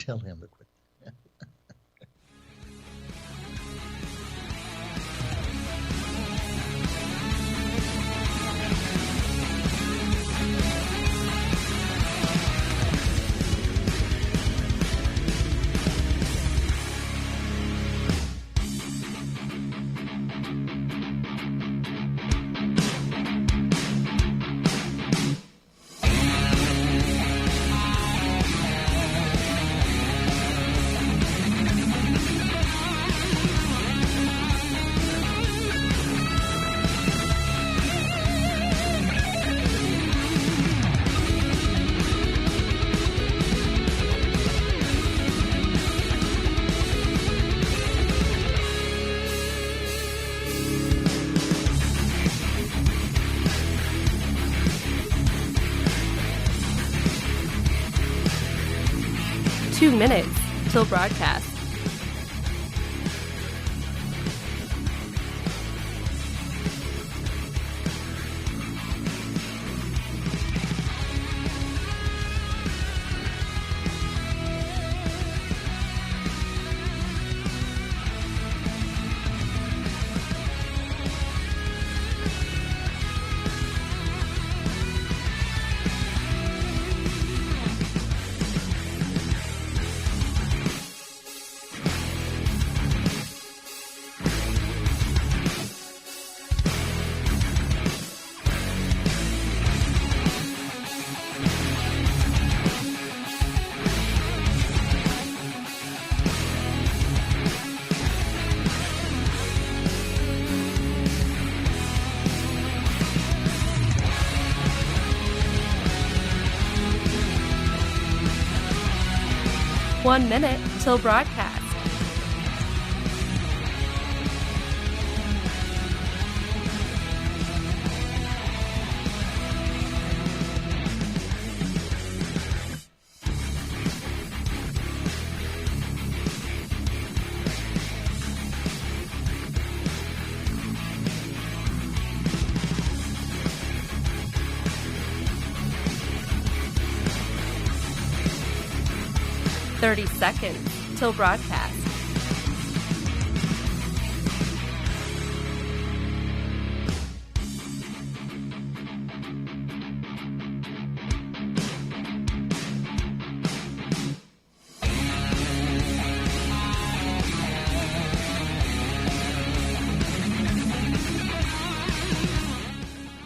tell him to quit. 2 minutes till broadcast. One minute till broadcast. Thirty seconds till broadcast.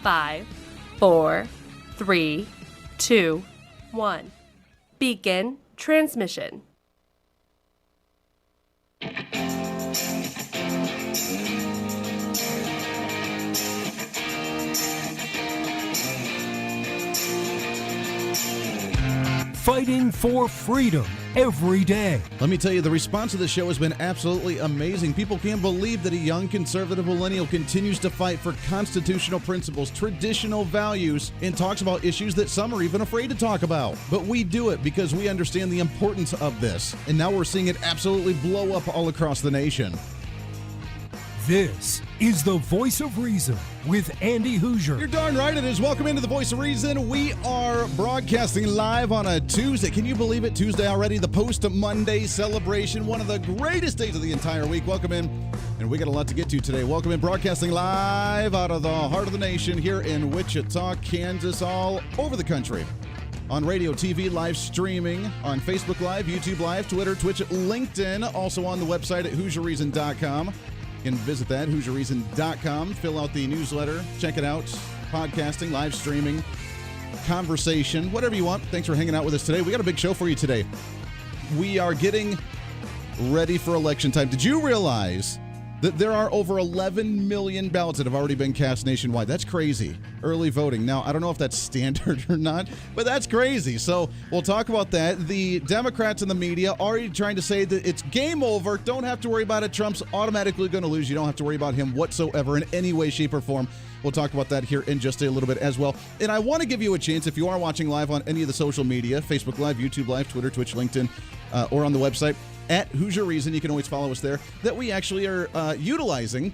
Five, 4, 3, 2, 1. Begin transmission. Fighting for freedom every day. Let me tell you, the response to the show has been absolutely amazing. People can't believe that a young conservative millennial continues to fight for constitutional principles, traditional values, and talks about issues that some are even afraid to talk about. But we do it because we understand the importance of this. And now we're seeing it absolutely blow up all across the nation. This is the Voice of Reason with Andy Hooser. You're darn right it is. Welcome into the Voice of Reason. We are broadcasting live on a Tuesday. Can you believe it? Tuesday already, the post-Monday celebration, one of the greatest days of the entire week. Welcome in, and we got a lot to get to today. Welcome in, broadcasting live out of the heart of the nation here in Wichita, Kansas, all over the country. On radio, TV, live streaming, on Facebook Live, YouTube Live, Twitter, Twitch, LinkedIn, also on the website at HooserReason.com. You can visit that, HooserReason.com. Fill out the newsletter. Check it out. Podcasting, live streaming, conversation, whatever you want. Thanks for hanging out with us today. We got a big show for you today. We are getting ready for election time. Did you realize that there are over 11 million ballots that have already been cast nationwide? That's crazy. Early voting. Now, I don't know if that's standard or not, but that's crazy. So we'll talk about that. The Democrats and the media already trying to say that it's game over. Don't have to worry about it. Trump's automatically going to lose. You don't have to worry about him whatsoever in any way, shape, or form. We'll talk about that here in just a little bit as well. And I want to give you a chance, if you are watching live on any of the social media, Facebook Live, YouTube Live, Twitter, Twitch, LinkedIn, or on the website, at Hoosier Reason, you can always follow us there, that we actually are utilizing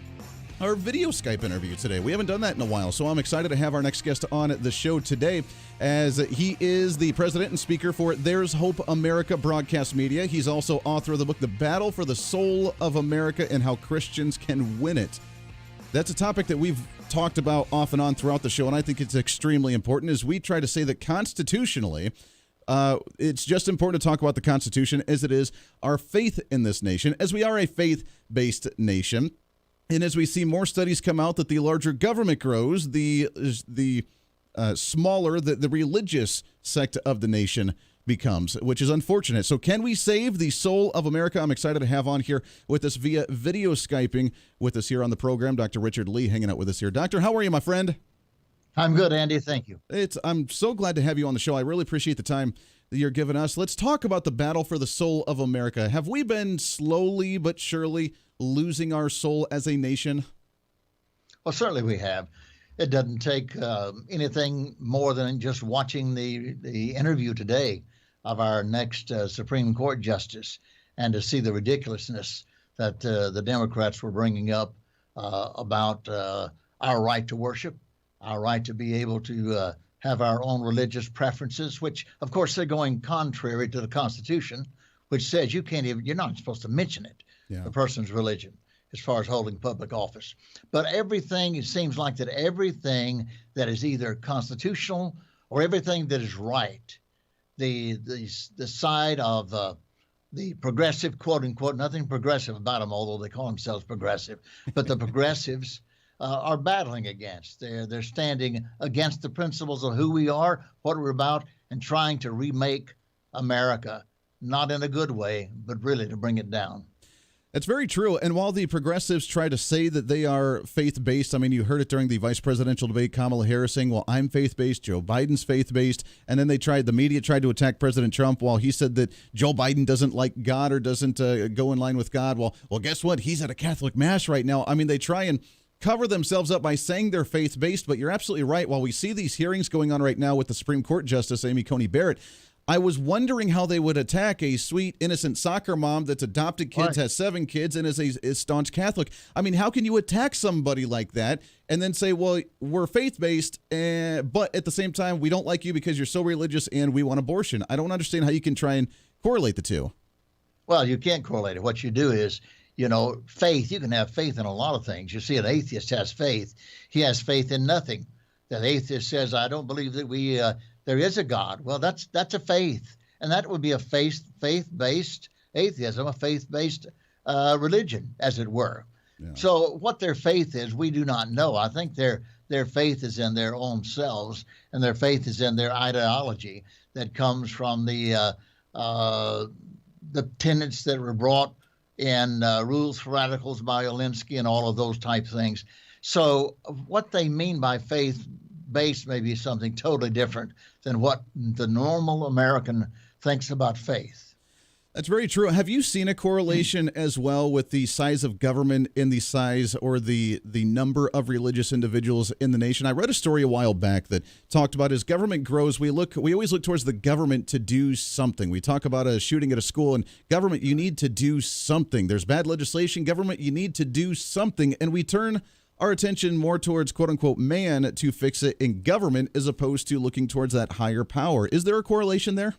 our video Skype interview today. We haven't done that in a while, so I'm excited to have our next guest on the show today, as he is the president and speaker for There's Hope America Broadcast Media. He's also author of the book, The Battle for the Soul of America and How Christians Can Win It. That's a topic that we've talked about off and on throughout the show, and I think it's extremely important as we try to say that constitutionally, it's just important to talk about the Constitution as it is our faith in this nation, as we are a faith-based nation. And as we see more studies come out that the larger government grows, the smaller the religious sect of the nation becomes, which is unfortunate. So can we save the soul of America? I'm excited to have on here with us via video Skyping with us here on the program, Dr. Richard Lee hanging out with us here. Doctor, how are you, my friend? I'm good, Andy. Thank you. I'm so glad to have you on the show. I really appreciate the time that you're giving us. Let's talk about the battle for the soul of America. Have we been slowly but surely losing our soul as a nation? Well, certainly we have. It doesn't take anything more than just watching the interview today of our next Supreme Court justice and to see the ridiculousness that the Democrats were bringing up about our right to worship, our right to be able to have our own religious preferences, which, of course, they're going contrary to the Constitution, which says you're not supposed to mention it, the person's religion, as far as holding public office. But it seems like that everything that is either constitutional or everything that is right, the side of the progressive, quote unquote, nothing progressive about them, although they call themselves progressive, but the progressives are battling against. They're standing against the principles of who we are, what we're about, and trying to remake America, not in a good way, but really to bring it down. That's very true. And while the progressives try to say that they are faith-based, I mean, you heard it during the vice presidential debate, Kamala Harris saying, well, I'm faith-based, Joe Biden's faith-based. And then the media tried to attack President Trump while he said that Joe Biden doesn't like God or doesn't go in line with God. Well, guess what? He's at a Catholic Mass right now. I mean, they try and cover themselves up by saying they're faith-based, but you're absolutely right. While we see these hearings going on right now with the Supreme Court Justice Amy Coney Barrett, I was wondering how they would attack a sweet, innocent soccer mom that's adopted kids, has 7 kids, and is a staunch Catholic. I mean, how can you attack somebody like that and then say, well, we're faith-based, but at the same time, we don't like you because you're so religious and we want abortion? I don't understand how you can try and correlate the two. Well, you can't correlate it. What you do is, faith, you can have faith in a lot of things. You see, an atheist has faith. He has faith in nothing. That atheist says, I don't believe that there is a God. Well, that's a faith, and that would be a faith-based atheism, a faith-based religion, as it were. Yeah. So what their faith is, we do not know. I think their faith is in their own selves, and their faith is in their ideology that comes from the tenets that were brought in Rules for Radicals by Alinsky and all of those type things. So what they mean by faith-based may be something totally different than what the normal American thinks about faith. That's very true. Have you seen a correlation as well with the size of government in the size or the number of religious individuals in the nation? I read a story a while back that talked about as government grows, we always look towards the government to do something. We talk about a shooting at a school, and government, you need to do something. There's bad legislation. Government, you need to do something. And we turn our attention more towards, quote unquote, man to fix it in government as opposed to looking towards that higher power. Is there a correlation there?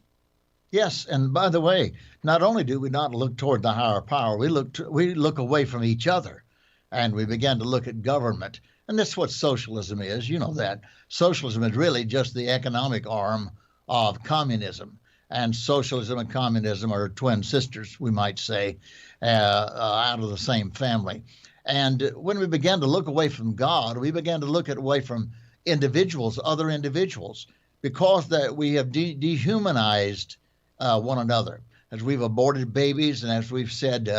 Yes, and by the way, not only do we not look toward the higher power, we look away from each other, and we begin to look at government. And that's what socialism is. You know that. Socialism is really just the economic arm of communism. And socialism and communism are twin sisters, we might say, out of the same family. And when we began to look away from God, we began to look away from individuals, other individuals, because that we have dehumanized one another. As we've aborted babies, and as we've said,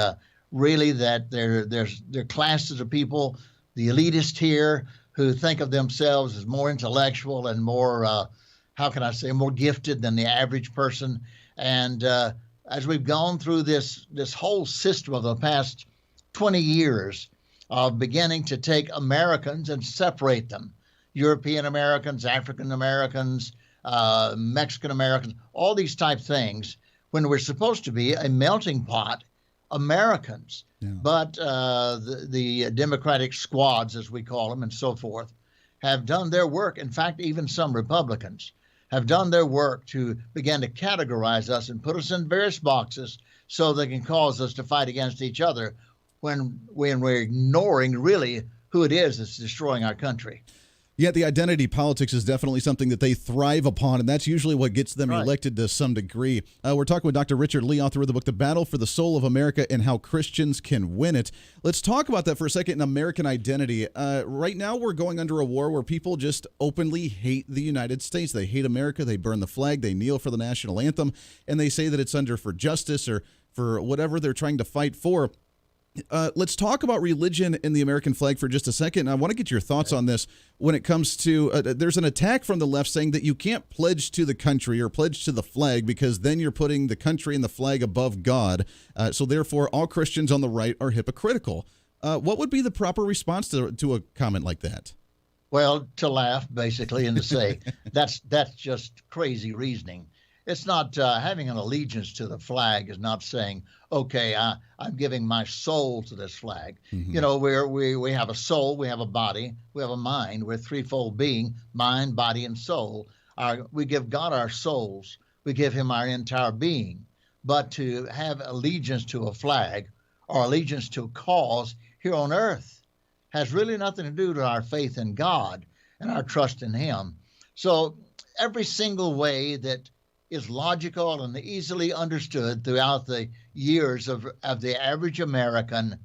really that they're classes of people, the elitists here, who think of themselves as more intellectual and more, more gifted than the average person. And as we've gone through this whole system of the past 20 years of beginning to take Americans and separate them, European Americans, African Americans, Mexican Americans, all these type things, when we're supposed to be a melting pot Americans. Yeah. But the Democratic squads, as we call them, and so forth, have done their work. In fact, even some Republicans have done their work to begin to categorize us and put us in various boxes so they can cause us to fight against each other when we're ignoring really who it is that's destroying our country. Yeah, the identity politics is definitely something that they thrive upon, and that's usually what gets them elected to some degree. We're talking with Dr. Richard Lee, author of the book, The Battle for the Soul of America and How Christians Can Win It. Let's talk about that for a second in American identity. Right now, we're going under a war where people just openly hate the United States. They hate America. They burn the flag. They kneel for the national anthem, and they say that it's under for justice or for whatever they're trying to fight for. Let's talk about religion in the American flag for just a second. I want to get your thoughts on this when it comes to there's an attack from the left saying that you can't pledge to the country or pledge to the flag because then you're putting the country and the flag above God. So therefore, all Christians on the right are hypocritical. What would be the proper response to a comment like that? Well, to laugh, basically, and to say that's just crazy reasoning. It's not having an allegiance to the flag is not saying, okay, I'm giving my soul to this flag. Mm-hmm. You know, we have a soul, we have a body, we have a mind. We're a threefold being, mind, body, and soul. We give God our souls. We give him our entire being. But to have allegiance to a flag or allegiance to a cause here on earth has really nothing to do to our faith in God and our trust in him. So every single way that is logical and easily understood throughout the years of the average American,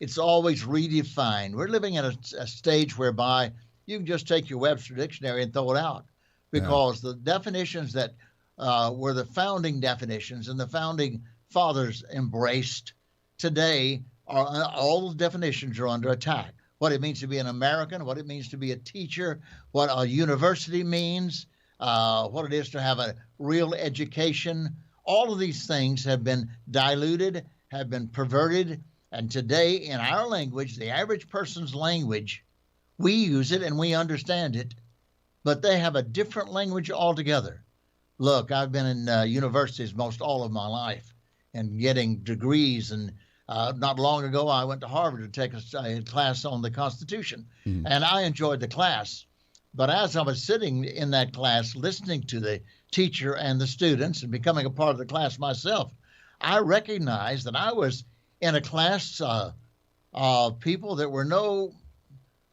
it's always redefined. We're living in a stage whereby you can just take your Webster Dictionary and throw it out because the definitions that were the founding definitions and the founding fathers embraced today all the definitions are under attack. What it means to be an American, what it means to be a teacher, what a university means, what it is to have a real education. All of these things have been diluted, have been perverted, and today in our language, the average person's language, we use it and we understand it, but they have a different language altogether. Look, I've been in universities most all of my life and getting degrees, and not long ago I went to Harvard to take a class on the Constitution, and I enjoyed the class. But as I was sitting in that class, listening to the teacher and the students and becoming a part of the class myself, I recognized that I was in a class of people that were no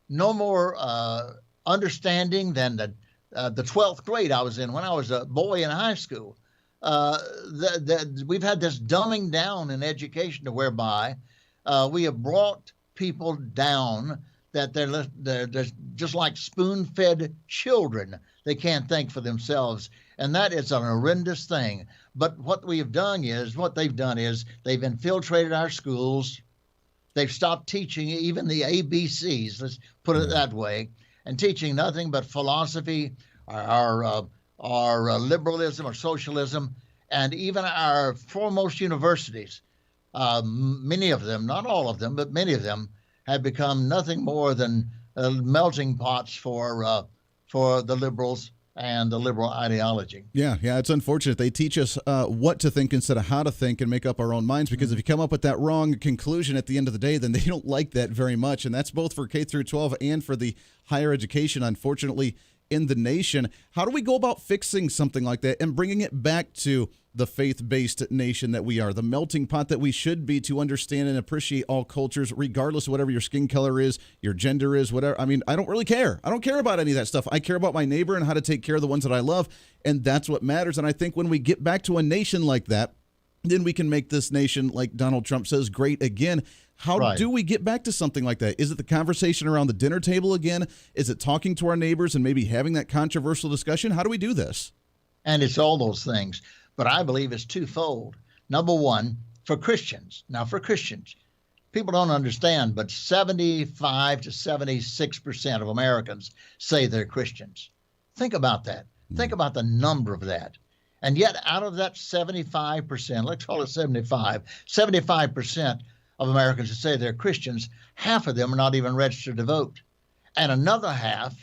more understanding than the 12th grade I was in when I was a boy in high school. We've had this dumbing down in education to whereby we have brought people down that they're just like spoon-fed children. They can't think for themselves, and that is an horrendous thing. But what they've done is they've infiltrated our schools. They've stopped teaching even the ABCs, let's put it that way, and teaching nothing but philosophy, our liberalism or socialism, and even our foremost universities. Many of them, not all of them, but many of them, have become nothing more than melting pots for the liberals and the liberal ideology. Yeah, it's unfortunate. They teach us what to think instead of how to think and make up our own minds, because if you come up with that wrong conclusion at the end of the day, then they don't like that very much. And that's both for K through 12 and for the higher education, unfortunately, in the nation. How do we go about fixing something like that and bringing it back to the faith-based nation that we are, the melting pot that we should be, to understand and appreciate all cultures, regardless of whatever your skin color is, your gender is, whatever? I mean, I don't really care. I don't care about any of that stuff. I care about my neighbor and how to take care of the ones that I love, and that's what matters. And I think when we get back to a nation like that, then we can make this nation, like Donald Trump says, great again. How do we get back to something like that? Is it the conversation around the dinner table again? Is it talking to our neighbors and maybe having that controversial discussion? How do we do this? And it's all those things. But I believe it's twofold. Number one, for Christians. Now, for Christians, people don't understand, but 75 to 76% of Americans say they're Christians. Think about that. Think about the number of that. And yet, out of that 75%, let's call it 75% of Americans who say they're Christians, half of them are not even registered to vote. And another half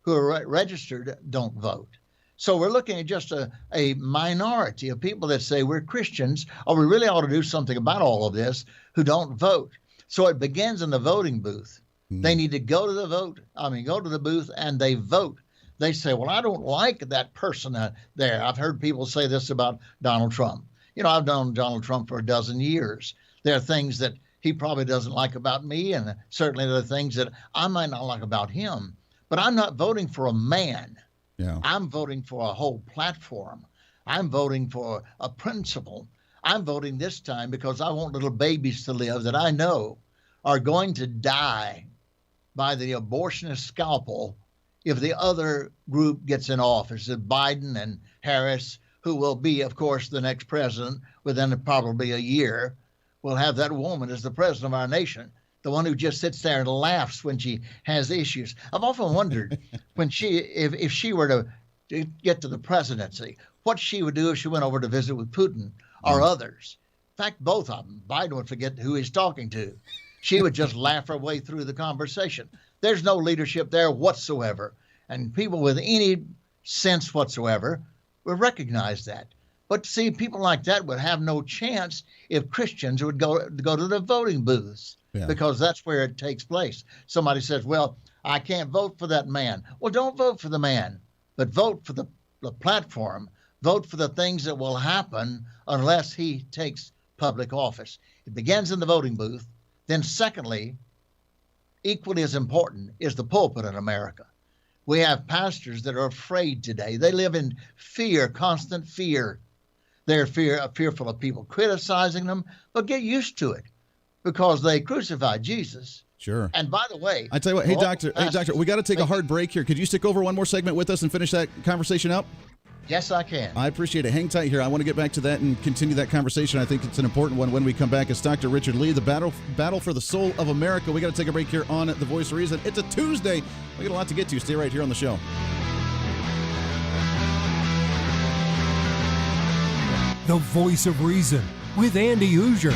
who are registered don't vote. So we're looking at just a minority of people that say we're Christians, or we really ought to do something about all of this, who don't vote. So it begins in the voting booth. They need to go to the booth and they vote. They say, well, I don't like that person there. I've heard people say this about Donald Trump. I've known Donald Trump for a dozen years. There are things that he probably doesn't like about me, and certainly there are things that I might not like about him. But I'm not voting for a man. Yeah. I'm voting for a whole platform. I'm voting for a principle. I'm voting this time because I want little babies to live that I know are going to die by the abortionist scalpel if the other group gets in office, if Biden and Harris, who will be, of course, the next president within probably a year, will have that woman as the president of our nation, the one who just sits there and laughs when she has issues. I've often wondered if she were to get to the presidency, what she would do if she went over to visit with Putin or others. In fact, both of them. Biden would forget who he's talking to. She would just laugh her way through the conversation. There's no leadership there whatsoever. And people with any sense whatsoever will recognize that. But see, people like that would have no chance if Christians would go to the voting booths, because that's where it takes place. Somebody says, well, I can't vote for that man. Well, don't vote for the man, but vote for the platform. Vote for the things that will happen unless he takes public office. It begins in the voting booth. Then secondly, equally as important is the pulpit in America. We have pastors that are afraid today. They live in fear, constant fear. They're fearful of people criticizing them, but get used to it because they crucified Jesus. Sure. And by the way, I tell you what, hey doctor, we got to take a hard break here. Could you stick over one more segment with us and finish that conversation up? Yes, I can. I appreciate it. Hang tight here. I want to get back to that and continue that conversation. I think it's an important one when we come back. It's Dr. Richard Lee, the battle for the soul of America. We got to take a break here on The Voice of Reason. It's a Tuesday. We got a lot to get to. Stay right here on the show. The Voice of Reason with Andy Hooser.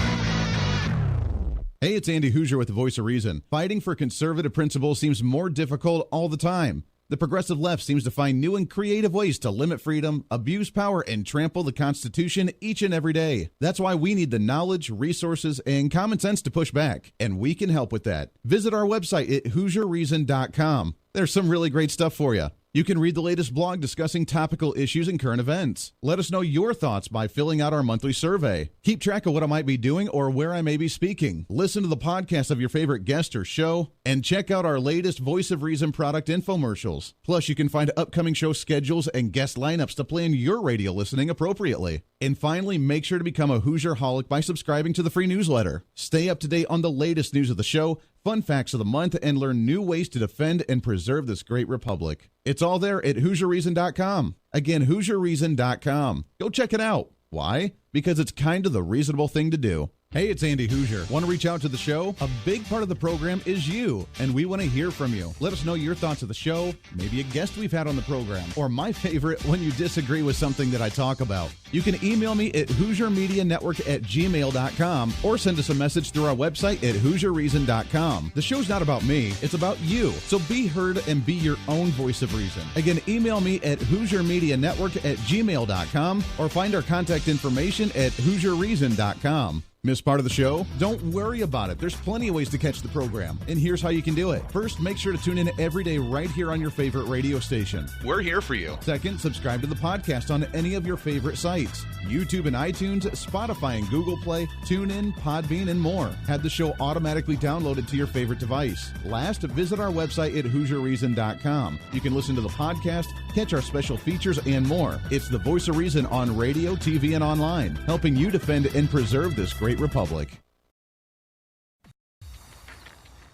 Hey, it's Andy Hooser with The Voice of Reason. Fighting for conservative principles seems more difficult all the time. The progressive left seems to find new and creative ways to limit freedom, abuse power, and trample the Constitution each and every day. That's why we need the knowledge, resources, and common sense to push back, and we can help with that. Visit our website at HooserReason.com. There's some really great stuff for you. You can read the latest blog discussing topical issues and current events. Let us know your thoughts by filling out our monthly survey. Keep track of what I might be doing or where I may be speaking. Listen to the podcast of your favorite guest or show, and check out our latest Voice of Reason product infomercials. Plus, you can find upcoming show schedules and guest lineups to plan your radio listening appropriately. And finally, make sure to become a Hoosier-holic by subscribing to the free newsletter. Stay up to date on the latest news of the show, fun facts of the month, and learn new ways to defend and preserve this great republic. It's all there at HooserReason.com. Again, HooserReason.com. Go check it out. Why? Because it's kind of the reasonable thing to do. Hey, it's Andy Hooser. Want to reach out to the show? A big part of the program is you, and we want to hear from you. Let us know your thoughts of the show, maybe a guest we've had on the program, or my favorite, when you disagree with something that I talk about. You can email me at HooserMediaNetwork@gmail.com or send us a message through our website at HooserReason.com. The show's not about me, it's about you. So be heard and be your own voice of reason. Again, email me at HooserMediaNetwork@gmail.com or find our contact information at HooserReason.com. Miss part of the show? Don't worry about it. There's plenty of ways to catch the program, and here's how you can do it. First, make sure to tune in every day right here on your favorite radio station. We're here for you. Second, subscribe to the podcast on any of your favorite sites. YouTube and iTunes, Spotify and Google Play, TuneIn, Podbean, and more. Have the show automatically downloaded to your favorite device. Last, visit our website at HooserReason.com. You can listen to the podcast, catch our special features, and more. It's the Voice of Reason on radio, TV, and online, helping you defend and preserve this great republic.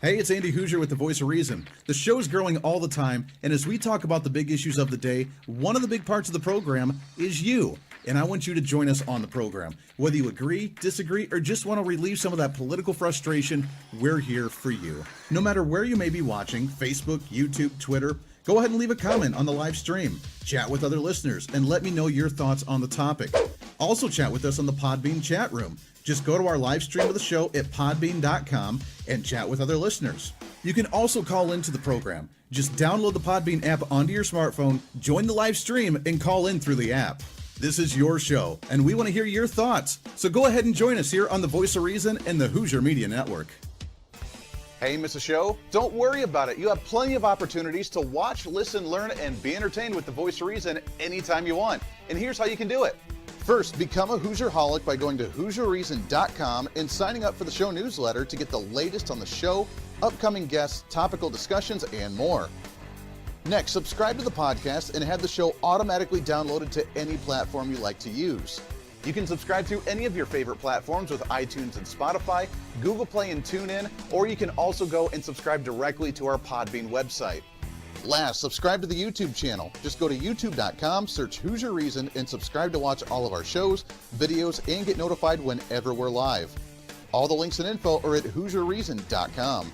Hey, it's Andy Hooser with The Voice of Reason. The show's growing all the time, and as we talk about the big issues of the day, one of the big parts of the program is you. And I want you to join us on the program. Whether you agree, disagree, or just want to relieve some of that political frustration, we're here for you. No matter where you may be watching, Facebook, YouTube, Twitter, go ahead and leave a comment on the live stream. Chat with other listeners and let me know your thoughts on the topic. Also chat with us on the Podbean chat room. Just go to our live stream of the show at podbean.com and chat with other listeners. You can also call into the program. Just download the Podbean app onto your smartphone, join the live stream, and call in through the app. This is your show, and we want to hear your thoughts. So go ahead and join us here on the Voice of Reason and the Hooser Media Network. Hey, miss a show? Don't worry about it. You have plenty of opportunities to watch, listen, learn, and be entertained with the Voice of Reason anytime you want. And here's how you can do it. First, become a Hooserholic by going to HooserReason.com and signing up for the show newsletter to get the latest on the show, upcoming guests, topical discussions, and more. Next, subscribe to the podcast and have the show automatically downloaded to any platform you like to use. You can subscribe to any of your favorite platforms with iTunes and Spotify, Google Play and TuneIn, or you can also go and subscribe directly to our Podbean website. Last, subscribe to the YouTube channel. Just go to youtube.com, search Hooser Reason, and subscribe to watch all of our shows, videos, and get notified whenever we're live. All the links and info are at HooserReason.com.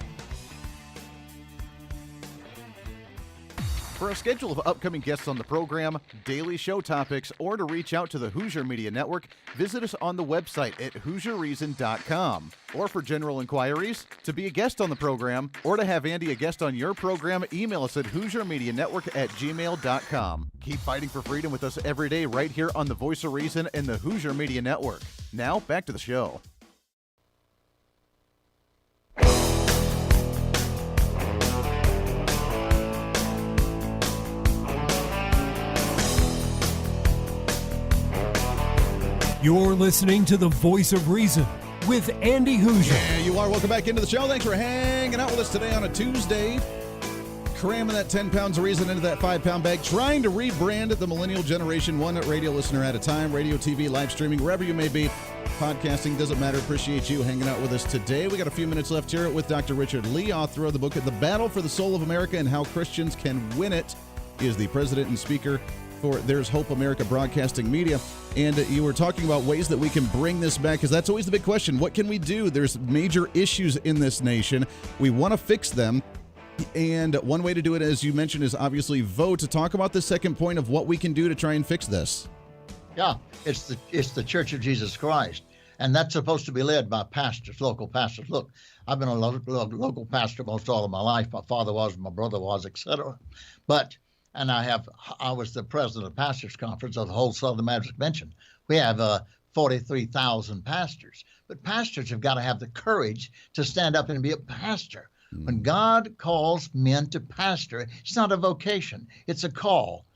For a schedule of upcoming guests on the program, daily show topics, or to reach out to the Hooser Media Network, visit us on the website at HooserReason.com. Or for general inquiries, to be a guest on the program, or to have Andy a guest on your program, email us at HooserMediaNetwork@gmail.com. Keep fighting for freedom with us every day right here on the Voice of Reason and the Hooser Media Network. Now, back to the show. You're listening to the Voice of Reason with Andy Hooser. Yeah, you are. Welcome back into the show. Thanks for hanging out with us today on a Tuesday. Cramming that 10 pounds of reason into that 5-pound bag. Trying to rebrand the millennial generation, one radio listener at a time. Radio, TV, live streaming, wherever you may be. Podcasting, doesn't matter. Appreciate you hanging out with us today. We got a few minutes left here with Dr. Richard Lee, author of the book, The Battle for the Soul of America and How Christians Can Win It. He is the president and speaker for There's Hope America Broadcasting Media. And you were talking about ways that we can bring this back, because that's always the big question. What can we do? There's major issues in this nation. We want to fix them. And one way to do it, as you mentioned, is obviously vote. To talk about the second point of what we can do to try and fix this. Yeah, it's the Church of Jesus Christ. And that's supposed to be led by pastors, local pastors. Look, I've been a local pastor most all of my life. My father was, my brother was, etc. And I was the president of the Pastors Conference of the whole Southern Baptist Convention. We have 43,000 pastors. But pastors have got to have the courage to stand up and be a pastor. When God calls men to pastor, it's not a vocation, it's a call.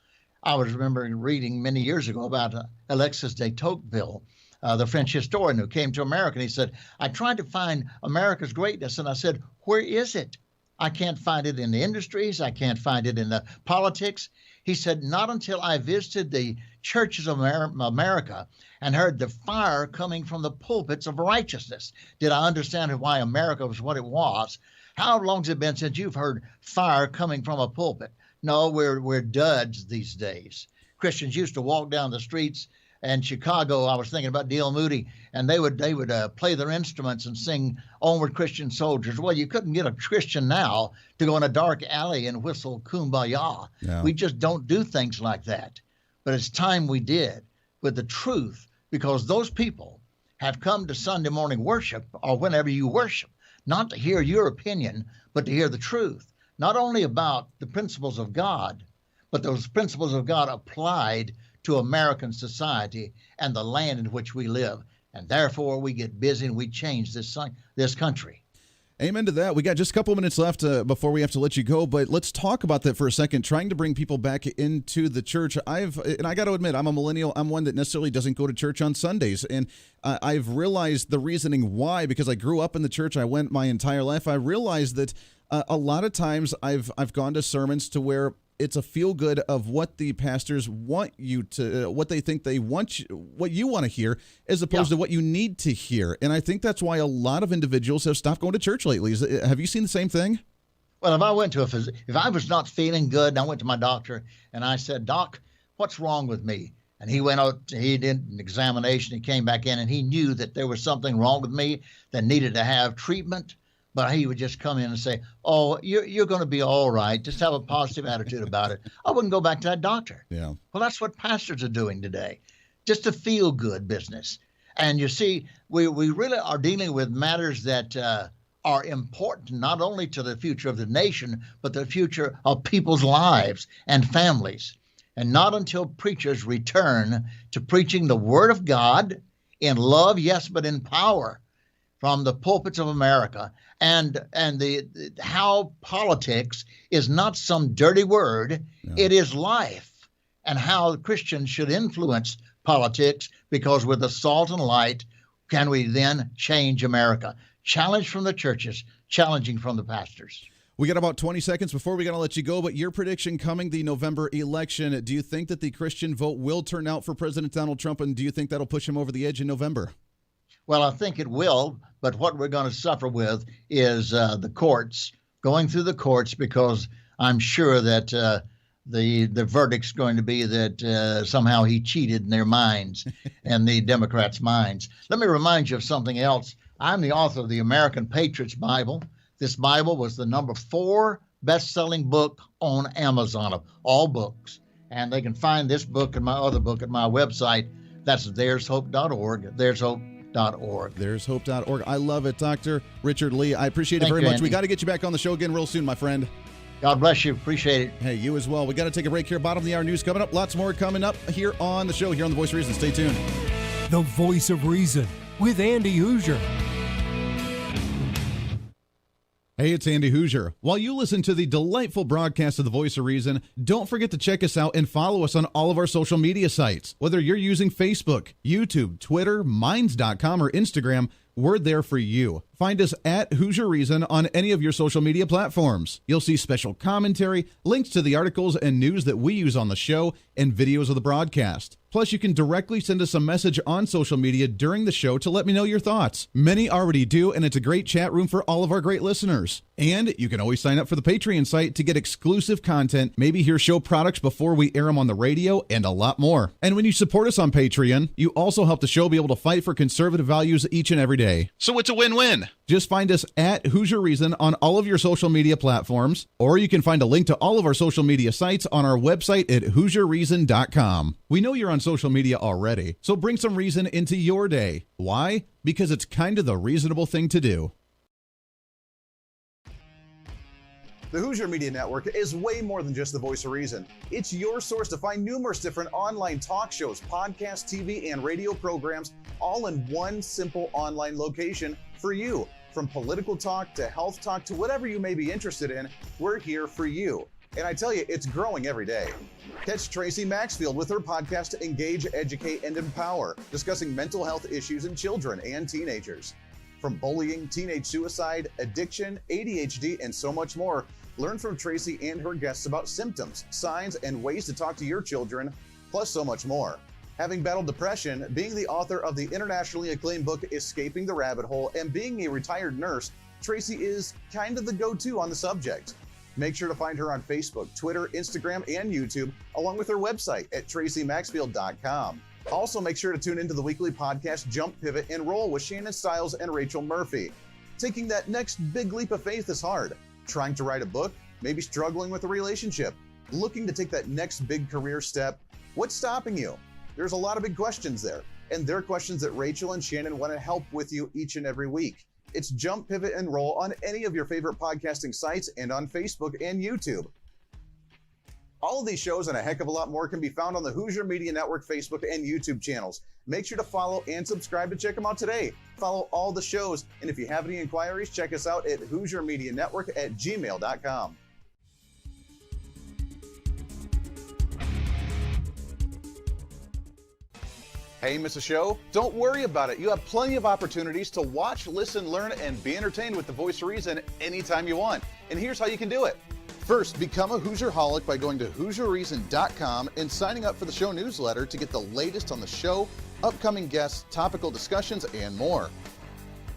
I was remembering reading many years ago about Alexis de Tocqueville, the French historian who came to America, and he said, I tried to find America's greatness, and I said, where is it? I can't find it in the industries. I can't find it in the politics. He said, not until I visited the churches of America and heard the fire coming from the pulpits of righteousness did I understand why America was what it was. How long has it been since you've heard fire coming from a pulpit? No, we're duds these days. Christians used to walk down the streets in Chicago. I was thinking about D.L. Moody, and they would play their instruments and sing Onward Christian Soldiers. Well, you couldn't get a Christian now to go in a dark alley and whistle Kumbaya. Yeah. We just don't do things like that. But it's time we did with the truth, because those people have come to Sunday morning worship, or whenever you worship, not to hear your opinion, but to hear the truth, not only about the principles of God, but those principles of God applied to American society and the land in which we live. And therefore, we get busy and we change this country. Amen to that. We got just a couple minutes left before we have to let you go, but let's talk about that for a second, trying to bring people back into the church. And I got to admit, I'm a millennial. I'm one that necessarily doesn't go to church on Sundays. And I've realized the reasoning why, because I grew up in the church. I went my entire life. I realized that a lot of times I've gone to sermons to where it's a feel good of what the pastors want you to, what they think they want, what you want to hear, as opposed to what you need to hear. And I think that's why a lot of individuals have stopped going to church lately. Have you seen the same thing? Well, if I was not feeling good, and I went to my doctor and I said, Doc, what's wrong with me? And he went out, he did an examination, he came back in, and he knew that there was something wrong with me that needed to have treatment. But he would just come in and say, oh, you're going to be all right. Just have a positive attitude about it. I wouldn't go back to that doctor. Yeah. Well, that's what pastors are doing today. Just a feel-good business. And you see, we really are dealing with matters that are are important not only to the future of the nation, but the future of people's lives and families. And not until preachers return to preaching the Word of God in love, yes, but in power from the pulpits of America, and the how politics is not some dirty word, it is life, and how Christians should influence politics, because with the salt and light can we then change America. Challenge from the churches, challenging from the pastors. We got about 20 seconds before we got to let you go, but your prediction coming the November election, do you think that the Christian vote will turn out for President Donald Trump, and do you think that'll push him over the edge in November? Well, I think it will, but what we're going to suffer with is the courts, going through the courts, because I'm sure that the verdict's going to be that somehow he cheated in their minds and the Democrats' minds. Let me remind you of something else. I'm the author of the American Patriots Bible. This Bible was the number 4 best-selling book on Amazon of all books. And they can find this book and my other book at my website. That's there'shope.org, there'shope.org. There'shope.org. I love it, Dr. Richard Lee. I appreciate it very much. Andy. We got to get you back on the show again real soon, my friend. God bless you. Appreciate it. Hey, you as well. We got to take a break here. Bottom of the hour news coming up. Lots more coming up here on the show, here on The Voice of Reason. Stay tuned. The Voice of Reason with Andy Hooser. Hey, it's Andy Hooser. While you listen to the delightful broadcast of The Voice of Reason, don't forget to check us out and follow us on all of our social media sites. Whether you're using Facebook, YouTube, Twitter, Minds.com, or Instagram, we're there for you. Find us at Hooser Reason on any of your social media platforms. You'll see special commentary, links to the articles and news that we use on the show, and videos of the broadcast. Plus, you can directly send us a message on social media during the show to let me know your thoughts. Many already do, and it's a great chat room for all of our great listeners. And you can always sign up for the Patreon site to get exclusive content, maybe hear show products before we air them on the radio, and a lot more. And when you support us on Patreon, you also help the show be able to fight for conservative values each and every day. So it's a win-win. Just find us at Hooser Reason on all of your social media platforms, or you can find a link to all of our social media sites on our website at HooserReason.com. We know you're on social media already, so bring some reason into your day. Why? Because it's kind of the reasonable thing to do. The Hooser Media Network is way more than just the voice of reason. It's your source to find numerous different online talk shows, podcasts, TV, and radio programs, all in one simple online location for you. From political talk to health talk to whatever you may be interested in, we're here for you. And I tell you, it's growing every day. Catch Tracy Maxfield with her podcast, Engage, Educate, and Empower, discussing mental health issues in children and teenagers. From bullying, teenage suicide, addiction, ADHD, and so much more, learn from Tracy and her guests about symptoms, signs, and ways to talk to your children, plus so much more. Having battled depression, being the author of the internationally acclaimed book, Escaping the Rabbit Hole, and being a retired nurse, Tracy is kind of the go-to on the subject. Make sure to find her on Facebook, Twitter, Instagram, and YouTube, along with her website at tracymaxfield.com. Also, make sure to tune into the weekly podcast, Jump, Pivot, and Roll with Shannon Stiles and Rachel Murphy. Taking that next big leap of faith is hard. Trying to write a book, maybe struggling with a relationship, looking to take that next big career step. What's stopping you? There's a lot of big questions there, and they're questions that Rachel and Shannon want to help with you each and every week. It's Jump, Pivot, and Roll on any of your favorite podcasting sites and on Facebook and YouTube. All of these shows and a heck of a lot more can be found on the Hooser Media Network Facebook and YouTube channels. Make sure to follow and subscribe to check them out today. Follow all the shows, and if you have any inquiries, check us out at HooserMediaNetwork@gmail.com. Hey, miss a show? Don't worry about it. You have plenty of opportunities to watch, listen, learn, and be entertained with the Voice of Reason anytime you want. And here's how you can do it. First, become a Hooserholic by going to HooserReason.com and signing up for the show newsletter to get the latest on the show, upcoming guests, topical discussions, and more.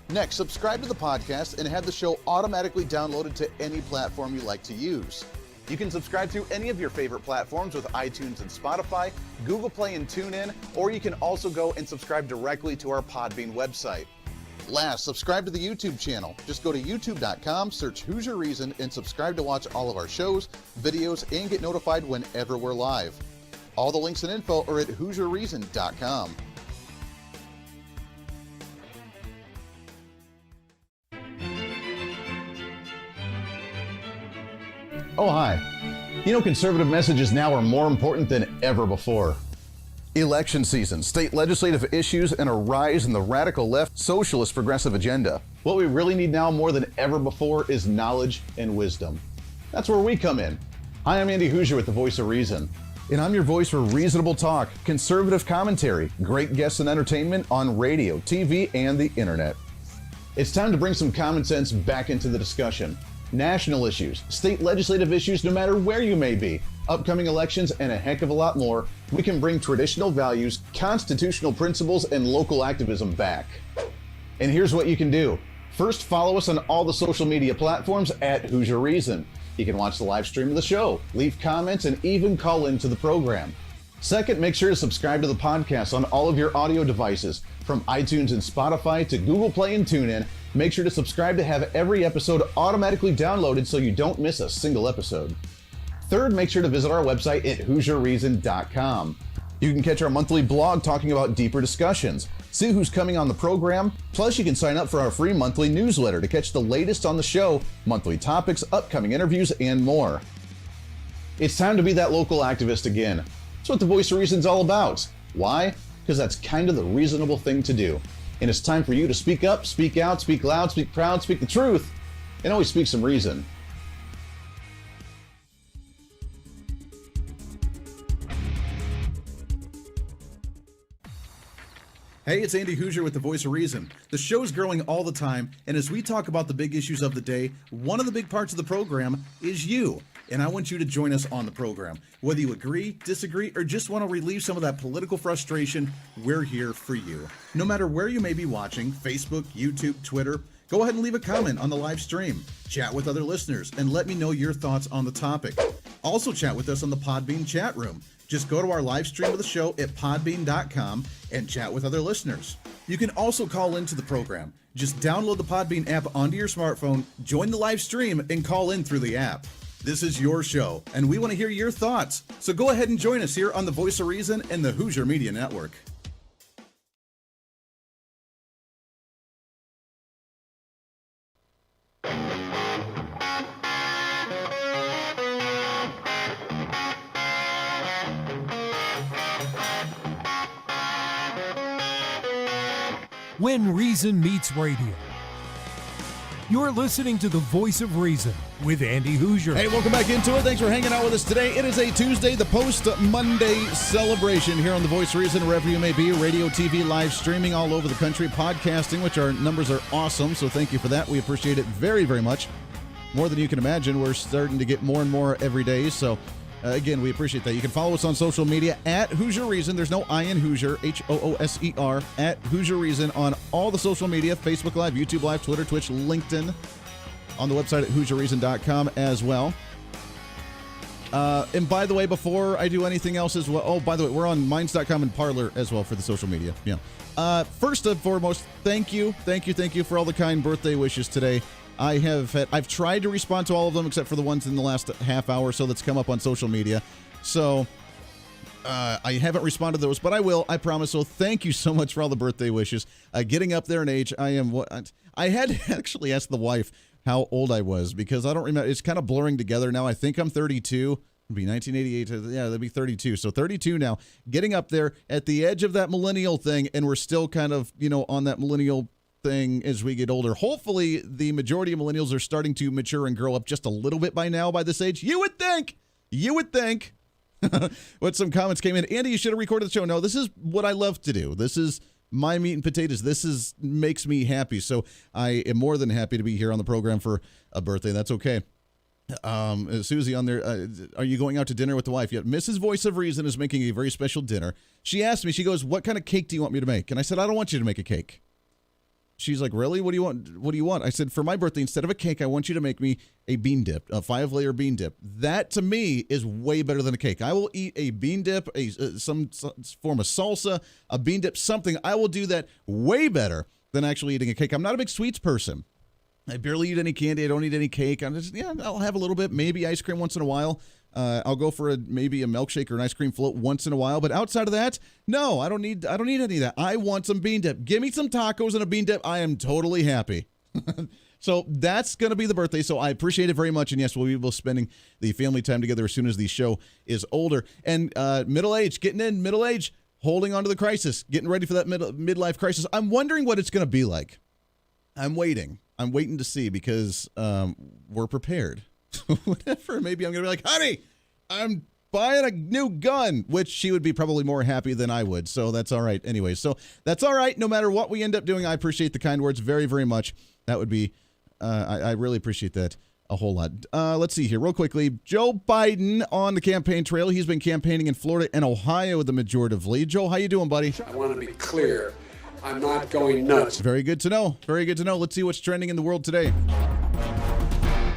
Next, subscribe to the podcast and have the show automatically downloaded to any platform you like to use. You can subscribe through any of your favorite platforms with iTunes and Spotify, Google Play and TuneIn, or you can also go and subscribe directly to our Podbean website. Last, subscribe to the YouTube channel. Just go to youtube.com, search Hooser Reason, and subscribe to watch all of our shows, videos, and get notified whenever we're live. All the links and info are at HooserReason.com. Oh, hi. You know, conservative messages now are more important than ever before. Election season, state legislative issues, and a rise in the radical left socialist progressive agenda. What we really need now more than ever before is knowledge and wisdom. That's where we come in. Hi, I'm Andy Hooser with the Voice of Reason. And I'm your voice for reasonable talk, conservative commentary, great guests and entertainment on radio, TV, and the internet. It's time to bring some common sense back into the discussion. National issues, state legislative issues, no matter where you may be, upcoming elections, and a heck of a lot more, we can bring traditional values, constitutional principles, and local activism back. And here's what you can do. First, follow us on all the social media platforms at Hooser Reason. You can watch the live stream of the show, leave comments, and even call into the program. Second, make sure to subscribe to the podcast on all of your audio devices, from iTunes and Spotify to Google Play and TuneIn. Make sure to subscribe to have every episode automatically downloaded so you don't miss a single episode. Third, make sure to visit our website at HooserReason.com. You can catch our monthly blog talking about deeper discussions, see who's coming on the program, plus you can sign up for our free monthly newsletter to catch the latest on the show, monthly topics, upcoming interviews, and more. It's time to be that local activist again. That's what the Voice of Reason's all about. Why? Because that's kind of the reasonable thing to do. And it's time for you to speak up, speak out, speak loud, speak proud, speak the truth, and always speak some reason. Hey, it's Andy Hooser with the Voice of Reason. The show's growing all the time, and as we talk about the big issues of the day, one of the big parts of the program is you. And I want you to join us on the program. Whether you agree, disagree, or just want to relieve some of that political frustration, we're here for you. No matter where you may be watching, Facebook, YouTube, Twitter, go ahead and leave a comment on the live stream. Chat with other listeners and let me know your thoughts on the topic. Also chat with us on the Podbean chat room. Just go to our live stream of the show at podbean.com and chat with other listeners. You can also call into the program. Just download the Podbean app onto your smartphone, join the live stream, and call in through the app. This is your show, and we want to hear your thoughts. So go ahead and join us here on the Voice of Reason and the Hooser Media Network. When Reason Meets Radio. You're listening to the Voice of Reason with Andy Hooser. Hey, welcome back into it. Thanks for hanging out with us today. It is a Tuesday, the post-Monday celebration here on the Voice of Reason, wherever you may be, radio, TV, live streaming all over the country, podcasting, which our numbers are awesome, so thank you for that. We appreciate it very, very much. More than you can imagine. We're starting to get more and more every day, so again, we appreciate that. You can follow us on social media at Hooser Reason. There's no I in Hooser, Hooser, at Hooser Reason on all the social media, Facebook Live, YouTube Live, Twitter, Twitch, LinkedIn, on the website at HooserReason.com as well. And by the way, before I do anything else as well, by the way, we're on Minds.com and Parler as well for the social media. Yeah. First and foremost, thank you for all the kind birthday wishes today. I've tried to respond to all of them except for the ones in the last half hour or so that's come up on social media. So I haven't responded to those, but I will, I promise. So thank you so much for all the birthday wishes. Getting up there in age, I had to actually ask the wife how old I was because I don't remember. It's kind of blurring together now. I think I'm 32. It'd be 1988. Yeah, that'd be 32. So 32 now. Getting up there at the edge of that millennial thing, and we're still kind of, on that millennial thing as we get older. Hopefully, the majority of millennials are starting to mature and grow up just a little bit by now, by this age. You would think. But some comments came in. Andy, you should have recorded the show. No, this is what I love to do. This is my meat and potatoes. This makes me happy. So I am more than happy to be here on the program for a birthday. That's okay. Susie on there, are you going out to dinner with the wife yet? Mrs. Voice of Reason is making a very special dinner. She asked me, she goes, what kind of cake do you want me to make? And I said, I don't want you to make a cake. She's like, really? What do you want? I said, for my birthday, instead of a cake, I want you to make me a bean dip, a 5-layer bean dip. That, to me, is way better than a cake. I will eat a bean dip, some form of salsa, a bean dip, something. I will do that way better than actually eating a cake. I'm not a big sweets person. I barely eat any candy. I don't eat any cake. I'll have a little bit, maybe ice cream once in a while. I'll go for maybe a milkshake or an ice cream float once in a while, but outside of that, no, I don't need any of that. I want some bean dip. Give me some tacos and a bean dip. I am totally happy. So that's going to be the birthday. So I appreciate it very much. And yes, we'll be spending the family time together as soon as the show is older. And middle age, holding on to the crisis, getting ready for that midlife crisis. I'm wondering what it's going to be like. I'm waiting to see because we're prepared. Whatever. Maybe I'm going to be like, honey, I'm buying a new gun, which she would be probably more happy than I would. So that's all right. Anyway, so that's all right. No matter what we end up doing, I appreciate the kind words very, very much. That would be, I really appreciate that a whole lot. Let's see here real quickly. Joe Biden on the campaign trail. He's been campaigning in Florida and Ohio the majority. Joe, how you doing, buddy? I want to be clear. I'm not going nuts. Very good to know. Very good to know. Let's see what's trending in the world today.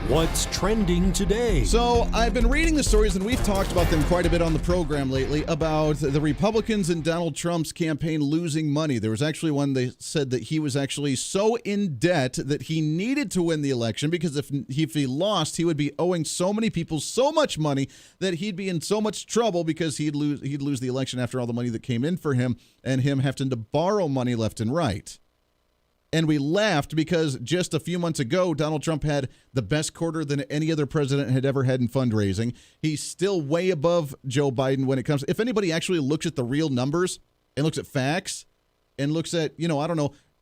What's trending today? So I've been reading the stories, and we've talked about them quite a bit on the program lately, about the Republicans and Donald Trump's campaign losing money. There was actually one they said that he was actually so in debt that he needed to win the election because if he lost, he would be owing so many people so much money that he'd be in so much trouble because he'd lose the election after all the money that came in for him and him having to borrow money left and right. And we laughed because just a few months ago, Donald Trump had the best quarter than any other president had ever had in fundraising. He's still way above Joe Biden when it comes. If anybody actually looks at the real numbers and looks at facts and looks at,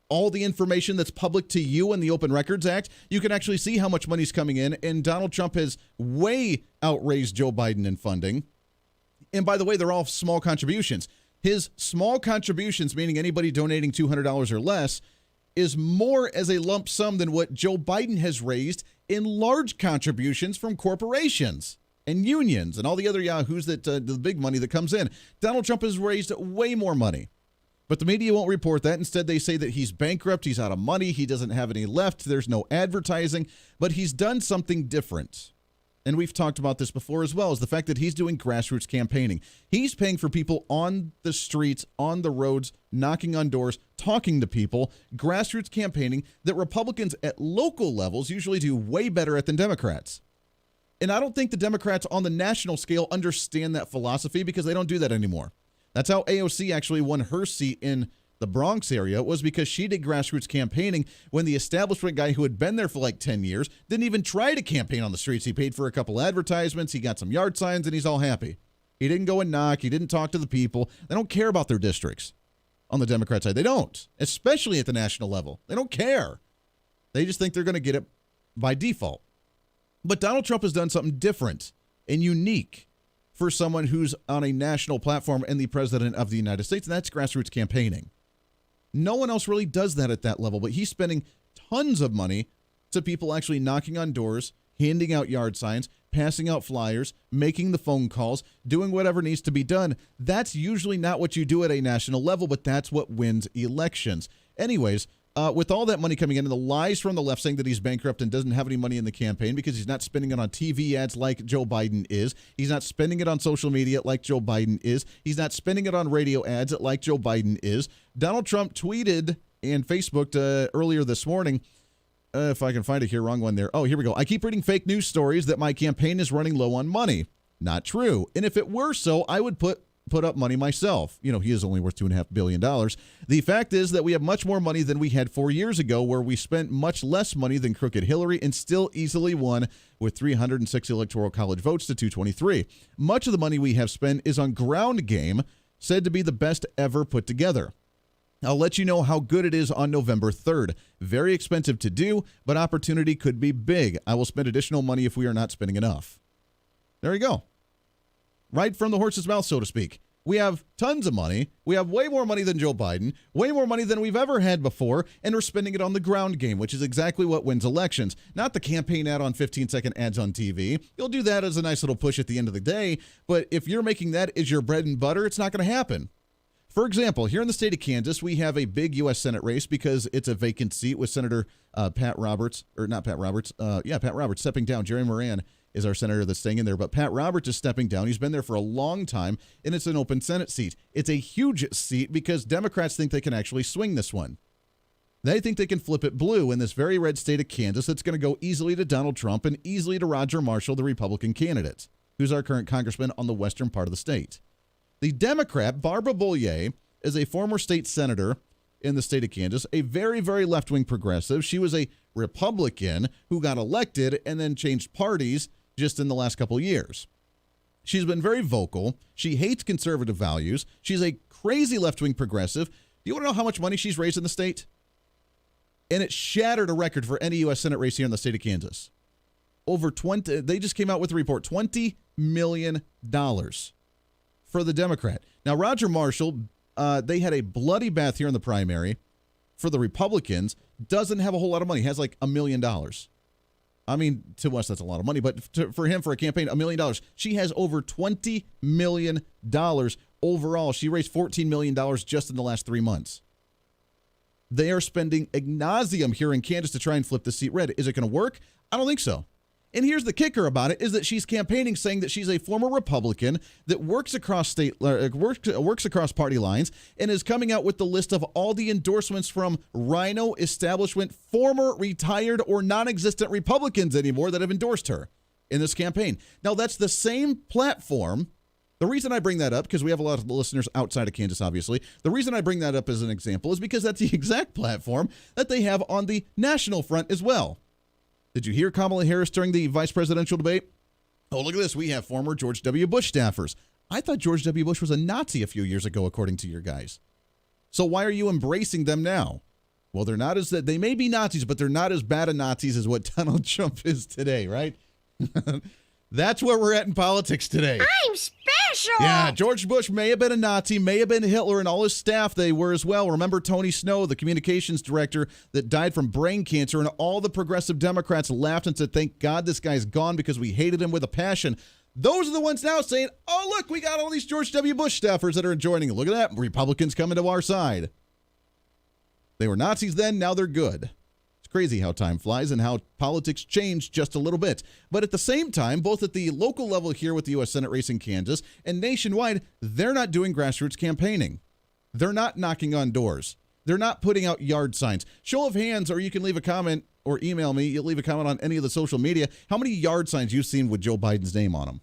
all the information that's public to you in the Open Records Act, you can actually see how much money's coming in. And Donald Trump has way outraised Joe Biden in funding. And by the way, they're all small contributions. His small contributions, meaning anybody donating $200 or less, is more as a lump sum than what Joe Biden has raised in large contributions from corporations and unions and all the other yahoos that the big money that comes in. Donald Trump has raised way more money. But the media won't report that. Instead, they say that he's bankrupt, he's out of money, he doesn't have any left, there's no advertising. But he's done something different. And we've talked about this before as well, is the fact that he's doing grassroots campaigning. He's paying for people on the streets, on the roads, knocking on doors, talking to people, grassroots campaigning that Republicans at local levels usually do way better at than Democrats. And I don't think the Democrats on the national scale understand that philosophy because they don't do that anymore. That's how AOC actually won her seat in the Bronx area, was because she did grassroots campaigning when the establishment guy who had been there for like 10 years didn't even try to campaign on the streets. He paid for a couple advertisements, he got some yard signs, and he's all happy. He didn't go and knock, he didn't talk to the people. They don't care about their districts on the Democrat side. They don't, especially at the national level. They don't care. They just think they're going to get it by default. But Donald Trump has done something different and unique for someone who's on a national platform and the president of the United States, and that's grassroots campaigning. No one else really does that at that level, but he's spending tons of money to people actually knocking on doors, handing out yard signs, passing out flyers, making the phone calls, doing whatever needs to be done. That's usually not what you do at a national level, but that's what wins elections. Anyways, with all that money coming in and the lies from the left saying that he's bankrupt and doesn't have any money in the campaign because he's not spending it on TV ads like Joe Biden is. He's not spending it on social media like Joe Biden is. He's not spending it on radio ads like Joe Biden is. Donald Trump tweeted and Facebooked earlier this morning, if I can find it here, wrong one there. Oh, here we go. I keep reading fake news stories that my campaign is running low on money. Not true. And if it were so, I would put up money myself. He is only worth $2.5 billion. The fact is that we have much more money than we had 4 years ago, where we spent much less money than crooked Hillary and still easily won with 306 electoral college votes to 223. Much of the money we have spent is on ground game, said to be the best ever put together. I'll let you know how good it is on November 3rd. Very expensive to do, but opportunity could be big. I will spend additional money if we are not spending enough. There you go. Right from the horse's mouth, so to speak. We have tons of money. We have way more money than Joe Biden, way more money than we've ever had before, and we're spending it on the ground game, which is exactly what wins elections. Not the campaign ad on 15-second ads on TV. You'll do that as a nice little push at the end of the day, but if you're making that as your bread and butter, it's not going to happen. For example, here in the state of Kansas, we have a big U.S. Senate race because it's a vacant seat with Senator Pat Roberts stepping down. Jerry Moran is our senator that's staying in there, but Pat Roberts is stepping down. He's been there for a long time, and it's an open Senate seat. It's a huge seat because Democrats think they can actually swing this one. They think they can flip it blue in this very red state of Kansas. It's going to go easily to Donald Trump and easily to Roger Marshall, the Republican candidate, who's our current congressman on the western part of the state. The Democrat, Barbara Bollier, is a former state senator in the state of Kansas, a very, very left-wing progressive. She was a Republican who got elected and then changed parties just in the last couple of years. She's been very vocal. She hates conservative values. She's a crazy left-wing progressive. Do you want to know how much money she's raised in the state? And it shattered a record for any U.S. Senate race here in the state of Kansas. Over 20, they just came out with a report, $20 million for the Democrat. Now, Roger Marshall, they had a bloody bath here in the primary for the Republicans. Doesn't have a whole lot of money. Has like $1 million. I mean, to us, that's a lot of money. But for him, for a campaign, $1 million. She has over $20 million overall. She raised $14 million just in the last 3 months. They are spending ad nauseum here in Kansas to try and flip the seat red. Is it going to work? I don't think so. And here's the kicker about it, is that she's campaigning saying that she's a former Republican that works across works across party lines and is coming out with the list of all the endorsements from Rhino establishment, former retired or non-existent Republicans anymore that have endorsed her in this campaign. Now, that's the same platform. The reason I bring that up, because we have a lot of listeners outside of Kansas, obviously. The reason I bring that up as an example is because that's the exact platform that they have on the national front as well. Did you hear Kamala Harris during the vice presidential debate? Oh, look at this. We have former George W. Bush staffers. I thought George W. Bush was a Nazi a few years ago, according to your guys. So why are you embracing them now? Well, they're not as that. They may be Nazis, but they're not as bad a Nazis as what Donald Trump is today, right? That's where we're at in politics today. I'm special. Yeah, George Bush may have been a Nazi, may have been Hitler, and all his staff, they were as well. Remember Tony Snow, the communications director that died from brain cancer, and all the progressive Democrats laughed and said, thank God this guy's gone because we hated him with a passion. Those are the ones now saying, oh, look, we got all these George W. Bush staffers that are joining. Look at that. Republicans coming to our side. They were Nazis then, now they're good. Crazy how time flies and how politics change just a little bit. But at the same time, both at the local level here with the U.S. Senate race in Kansas and nationwide, they're not doing grassroots campaigning. They're not knocking on doors. They're not putting out yard signs. Show of hands, or you can leave a comment or email me. You'll leave a comment on any of the social media. How many yard signs you've seen with Joe Biden's name on them?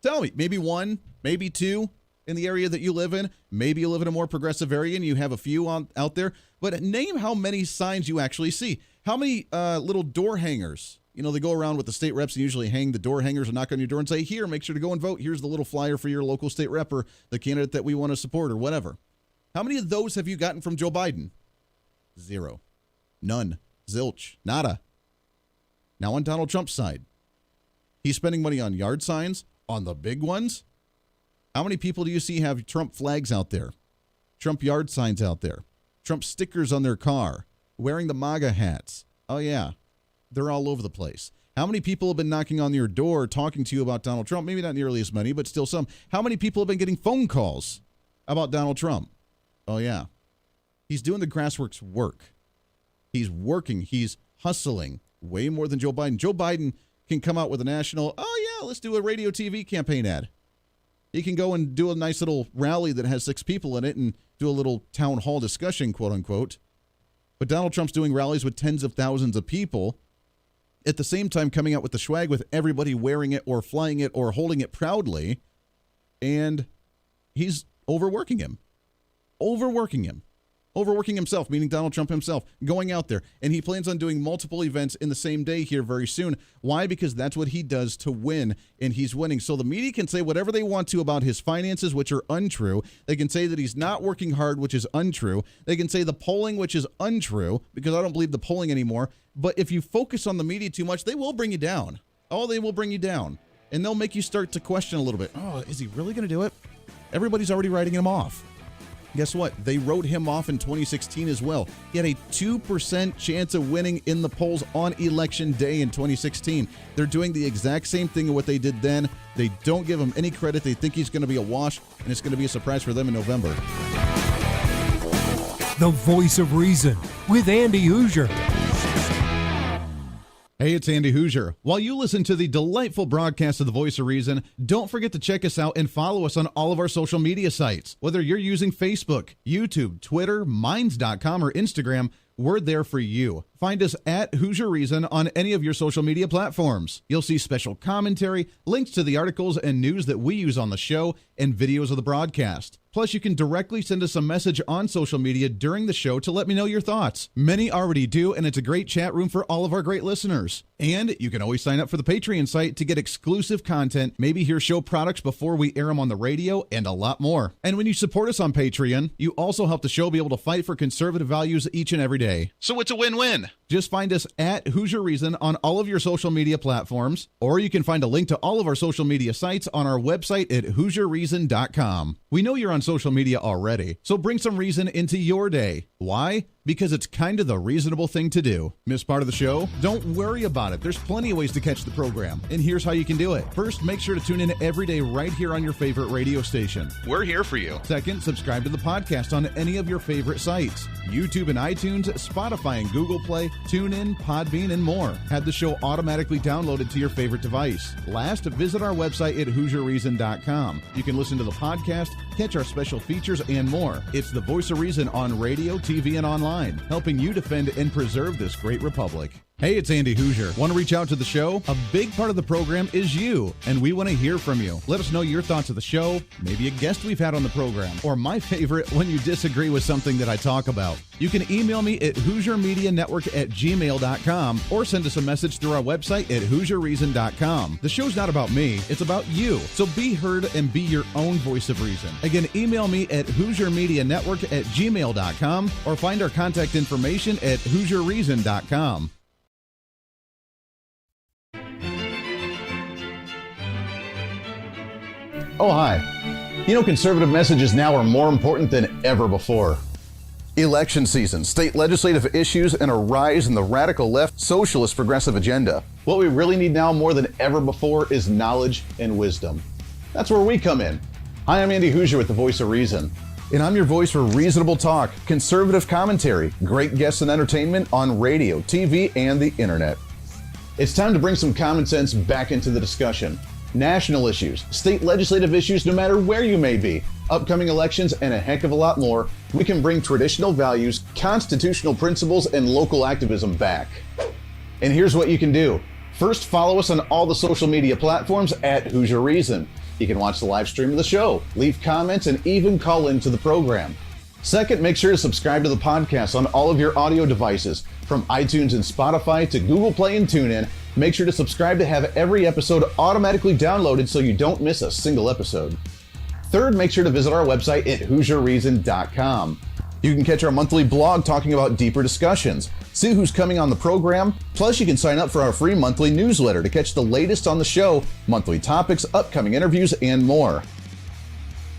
Tell me. Maybe one, maybe two in the area that you live in. Maybe you live in a more progressive area and you have a few out there. But name how many signs you actually see. How many little door hangers? You know, they go around with the state reps and usually hang the door hangers and knock on your door and say, here, make sure to go and vote. Here's the little flyer for your local state rep or the candidate that we want to support or whatever. How many of those have you gotten from Joe Biden? Zero. None. Zilch. Nada. Now on Donald Trump's side, he's spending money on yard signs, on the big ones. How many people do you see have Trump flags out there? Trump yard signs out there? Trump stickers on their car, wearing the MAGA hats. Oh, yeah, they're all over the place. How many people have been knocking on your door talking to you about Donald Trump? Maybe not nearly as many, but still some. How many people have been getting phone calls about Donald Trump? Oh, yeah. He's doing the grassroots work. He's working. He's hustling way more than Joe Biden. Joe Biden can come out with a national, oh, yeah, let's do a radio TV campaign ad. He can go and do a nice little rally that has 6 people in it and do a little town hall discussion, quote unquote. But Donald Trump's doing rallies with tens of thousands of people, at the same time coming out with the swag with everybody wearing it or flying it or holding it proudly. And he's overworking himself, meaning Donald Trump himself, going out there. And he plans on doing multiple events in the same day here very soon. Why? Because that's what he does to win, and he's winning. So the media can say whatever they want to about his finances, which are untrue. They can say that he's not working hard, which is untrue. They can say the polling, which is untrue, because I don't believe the polling anymore. But if you focus on the media too much, they will bring you down. Oh, they will bring you down. And they'll make you start to question a little bit. Oh, is he really going to do it? Everybody's already writing him off. Guess what? They wrote him off in 2016 as well. He had a 2% chance of winning in the polls on election day in 2016. They're doing the exact same thing of what they did then. They don't give him any credit. They think he's going to be a wash, and it's going to be a surprise for them in November. The Voice of Reason with Andy Hooser. Hey, it's Andy Hooser. While you listen to the delightful broadcast of The Voice of Reason, don't forget to check us out and follow us on all of our social media sites. Whether you're using Facebook, YouTube, Twitter, Minds.com, or Instagram, we're there for you. Find us at Hooser Reason on any of your social media platforms. You'll see special commentary, links to the articles and news that we use on the show, and videos of the broadcast. Plus, you can directly send us a message on social media during the show to let me know your thoughts. Many already do, and it's a great chat room for all of our great listeners. And you can always sign up for the Patreon site to get exclusive content, maybe hear show products before we air them on the radio, and a lot more. And when you support us on Patreon, you also help the show be able to fight for conservative values each and every day. So it's a win-win. Just find us at Hooser Reason on all of your social media platforms, or you can find a link to all of our social media sites on our website at HooserReason.com. We know you're on social media already, so bring some reason into your day. Why? Because it's kind of the reasonable thing to do. Miss part of the show? Don't worry about it. There's plenty of ways to catch the program, and here's how you can do it. First, make sure to tune in every day right here on your favorite radio station. We're here for you. Second, subscribe to the podcast on any of your favorite sites. YouTube and iTunes, Spotify and Google Play, TuneIn, Podbean, and more. Have the show automatically downloaded to your favorite device. Last, visit our website at HooserReason.com. You can listen to the podcast, catch our special features, and more. It's the voice of reason on radio, TV, and online, helping you defend and preserve this great republic. Hey, it's Andy Hooser. Want to reach out to the show? A big part of the program is you, and we want to hear from you. Let us know your thoughts of the show, maybe a guest we've had on the program, or my favorite, when you disagree with something that I talk about. You can email me at HooserMediaNetwork@gmail.com or send us a message through our website at HooserReason.com. The show's not about me, it's about you. So be heard and be your own voice of reason. Again, email me at HooserMediaNetwork@gmail.com or find our contact information at HooserReason.com. Oh, hi. You know, conservative messages now are more important than ever before. Election season, state legislative issues, and a rise in the radical left socialist progressive agenda. What we really need now more than ever before is knowledge and wisdom. That's where we come in. Hi, I'm Andy Hooser with the Voice of Reason. And I'm your voice for reasonable talk, conservative commentary, great guests and entertainment on radio, TV, and the internet. It's time to bring some common sense back into the discussion. National issues, state legislative issues, no matter where you may be, upcoming elections, and a heck of a lot more, we can bring traditional values, constitutional principles, and local activism back. And here's what you can do. First, follow us on all the social media platforms at Hooser Reason. You can watch the live stream of the show, leave comments, and even call into the program. Second, make sure to subscribe to the podcast on all of your audio devices, from iTunes and Spotify to Google Play and TuneIn. Make sure to subscribe to have every episode automatically downloaded so you don't miss a single episode. Third, make sure to visit our website at HooserReason.com. You can catch our monthly blog talking about deeper discussions, see who's coming on the program, plus you can sign up for our free monthly newsletter to catch the latest on the show, monthly topics, upcoming interviews, and more.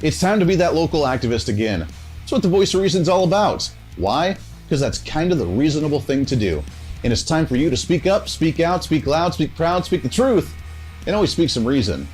It's time to be that local activist again. That's what the Voice of Reason's all about. Why? Because that's kind of the reasonable thing to do. And it's time for you to speak up, speak out, speak loud, speak proud, speak the truth, and always speak some reason.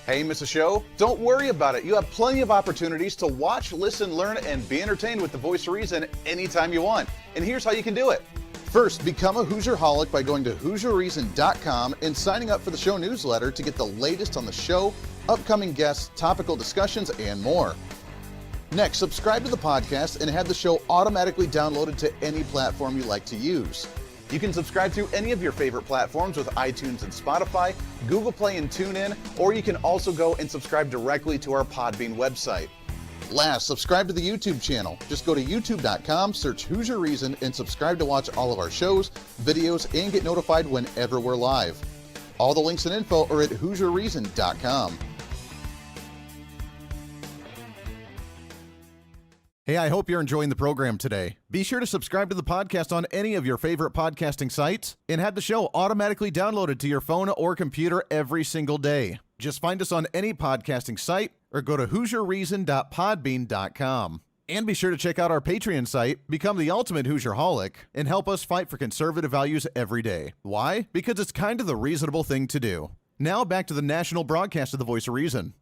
Hey, miss a show? Don't worry about it. You have plenty of opportunities to watch, listen, learn, and be entertained with the Voice of Reason anytime you want. And here's how you can do it. First, become a Hooserholic by going to HooserReason.com and signing up for the show newsletter to get the latest on the show, upcoming guests, topical discussions, and more. Next, subscribe to the podcast and have the show automatically downloaded to any platform you like to use. You can subscribe through any of your favorite platforms with iTunes and Spotify, Google Play and TuneIn, or you can also go and subscribe directly to our Podbean website. Last, subscribe to the YouTube channel. Just go to youtube.com, search Hooser Reason, and subscribe to watch all of our shows, videos, and get notified whenever we're live. All the links and info are at HooserReason.com. Hey, I hope you're enjoying the program today. Be sure to subscribe to the podcast on any of your favorite podcasting sites and have the show automatically downloaded to your phone or computer every single day. Just find us on any podcasting site or go to HooserReason.podbean.com. And be sure to check out our Patreon site, become the ultimate Hooserholic, and help us fight for conservative values every day. Why? Because it's kind of the reasonable thing to do. Now back to the national broadcast of the Voice of Reason.